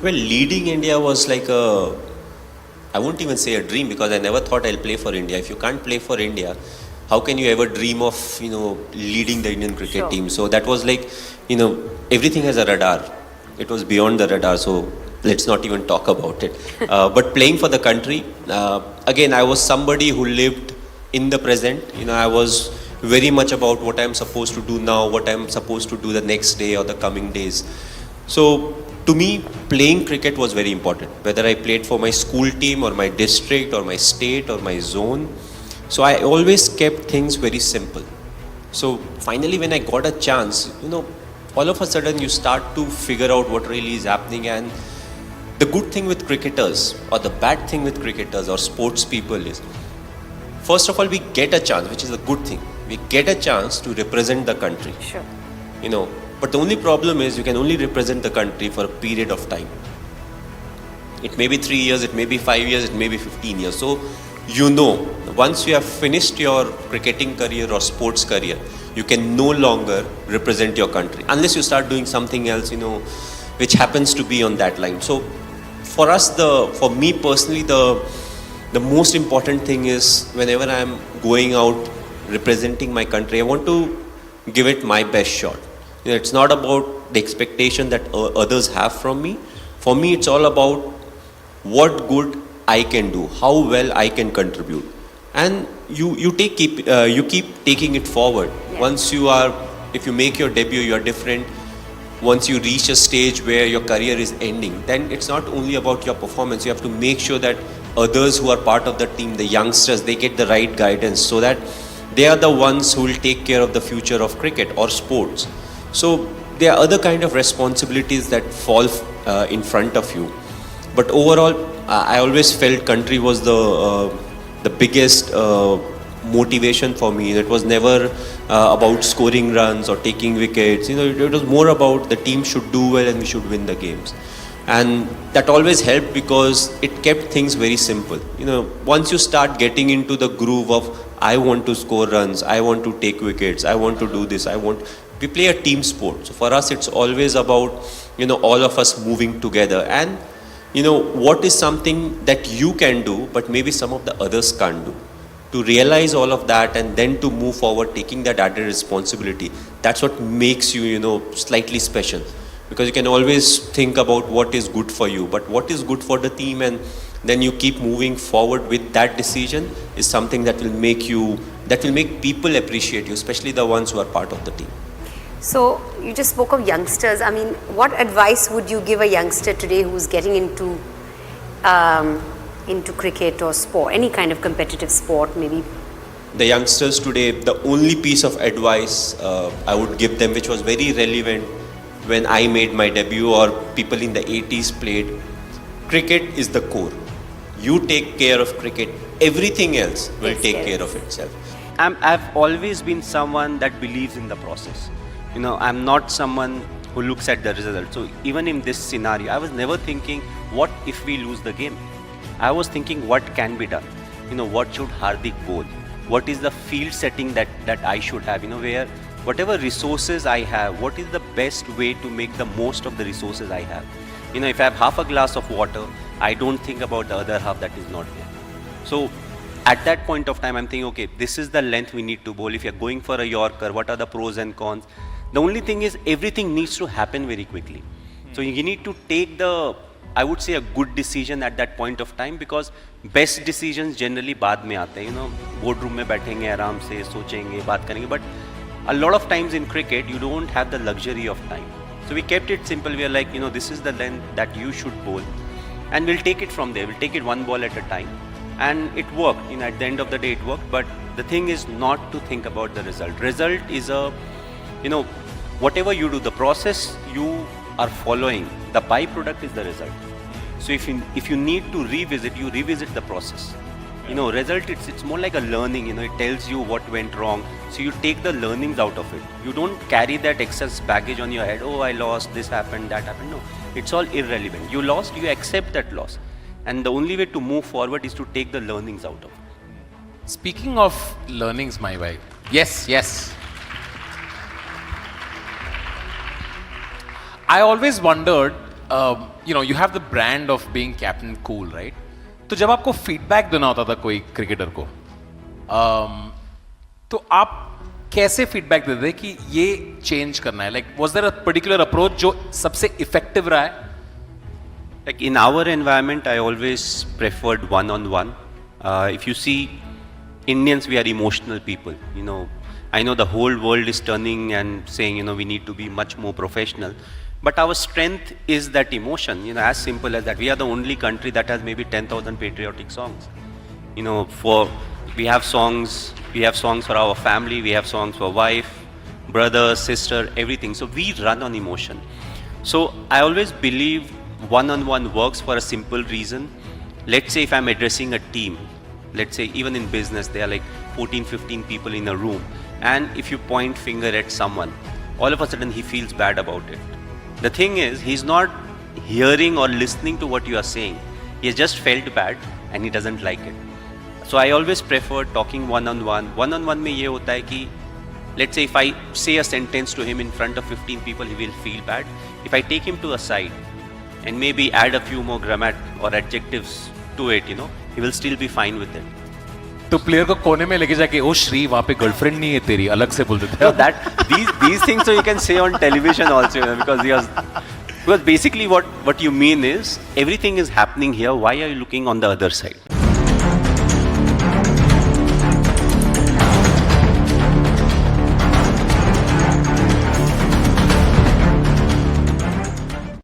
Well, leading India was like I won't even say a dream, because I never thought I'll play for India. If you can't play for India, how can you ever dream of, leading the Indian cricket team? So that was like, everything has a radar. It was beyond the radar, so let's not even talk about it. But playing for the country, again, I was somebody who lived in the present. I was very much about what I'm supposed to do now, what I'm supposed to do the next day or the coming days. So to me, playing cricket was very important, whether I played for my school team or my district or my state or my zone. So I always kept things very simple. So finally, when I got a chance, all of a sudden you start to figure out what really is happening. And the good thing with cricketers, or the bad thing with cricketers or sports people, is, first of all, we get a chance, which is a good thing. We get a chance to represent the country. Sure. But the only problem is you can only represent the country for a period of time. It may be 3 years, it may be 5 years, it may be 15 years. So, once you have finished your cricketing career or sports career, you can no longer represent your country unless you start doing something else, which happens to be on that line. So, for me personally, the most important thing is, whenever I am going out representing my country, I want to give it my best shot. It's not about the expectation that others have from me. For me, it's all about what good I can do, how well I can contribute, and you keep taking it forward. Yeah. If you make your debut, you are different. Once you reach a stage where your career is ending, then it's not only about your performance. You have to make sure that others who are part of the team, the youngsters, they get the right guidance, so that they are the ones who will take care of the future of cricket or sports. So there are other kind of responsibilities that fall in front of you. But overall, I always felt country was the biggest motivation for me. It was never about scoring runs or taking wickets. It was more about the team should do well and we should win the games. And that always helped, because it kept things very simple. Once you start getting into the groove of, I want to score runs, I want to take wickets, I want to do this, we play a team sport. So for us, it's always about, all of us moving together. And, what is something that you can do, but maybe some of the others can't do. To realize all of that and then to move forward, taking that added responsibility, that's what makes you, slightly special. Because you can always think about what is good for you, but what is good for the team, and then you keep moving forward with that decision, is something that will make people appreciate you, especially the ones who are part of the team. So you just spoke of youngsters. I mean, what advice would you give a youngster today who's getting into cricket or sport, any kind of competitive sport maybe? The youngsters today, the only piece of advice I would give them, which was very relevant when I made my debut or people in the 80s played, cricket is the core. You take care of cricket, everything else will take care of itself. I've always been someone that believes in the process. I'm not someone who looks at the result. So even in this scenario, I was never thinking, what if we lose the game? I was thinking, what can be done? What should Hardik bowl? What is the field setting that I should have? Where whatever resources I have, what is the best way to make the most of the resources I have? If I have half a glass of water, I don't think about the other half that is not there. So at that point of time, I'm thinking, okay, this is the length we need to bowl. If you're going for a Yorker, what are the pros and cons? The only thing is, everything needs to happen very quickly. So you need to take I would say, a good decision at that point of time, because best decisions generally बाद में आते हैं. Boardroom में बैठेंगे आराम से, सोचेंगे, बात करेंगे. But a lot of times in cricket, you don't have the luxury of time. So we kept it simple. We are like, this is the length that you should bowl, and we'll take it from there. We'll take it one ball at a time. And it worked. At the end of the day, it worked. But the thing is not to think about the result. Result is whatever you do, the process you are following, the byproduct is the result. So if you need to revisit, you revisit the process. Result, it's more like a learning. It tells you what went wrong. So you take the learnings out of it. You don't carry that excess baggage on your head. Oh, I lost, this happened, that happened. No, it's all irrelevant. You lost, you accept that loss. And the only way to move forward is to take the learnings out of it. Speaking of learnings, my wife. Yes. I always wondered you have the brand of being captain cool, right? तो जब आपको feedback देना होता था कोई cricketer को, तो आप कैसे feedback देते थे कि ये change करना है? Like, was there a particular approach जो सबसे effective रहा है? Like in our environment, I always preferred one-on-one. If you see, Indians, we are emotional people. I know the whole world is turning and saying, we need to be much more professional. But our strength is that emotion, as simple as that. We are the only country that has maybe 10,000 patriotic songs. We have songs for our family, we have songs for wife, brother, sister, everything. So we run on emotion. So I always believe one-on-one works for a simple reason. Let's say if I'm addressing a team, let's say even in business, there are like 14, 15 people in a room. And if you point finger at someone, all of a sudden he feels bad about it. The thing is, he's not hearing or listening to what you are saying. He has just felt bad and he doesn't like it. So I always prefer talking one-on-one. One-on-one में ये होता है कि, let's say if I say a sentence to him in front of 15 people, he will feel bad. If I take him to a side and maybe add a few more grammar or adjectives to it, he will still be fine with it. तो player को कोने में लेके जाके ओ श्री वहाँ पे girlfriend नहीं है तेरी अलग से बोल देते हैं. These things so you can say on television also, because basically what you mean is everything is happening here. Why are you looking on the other side?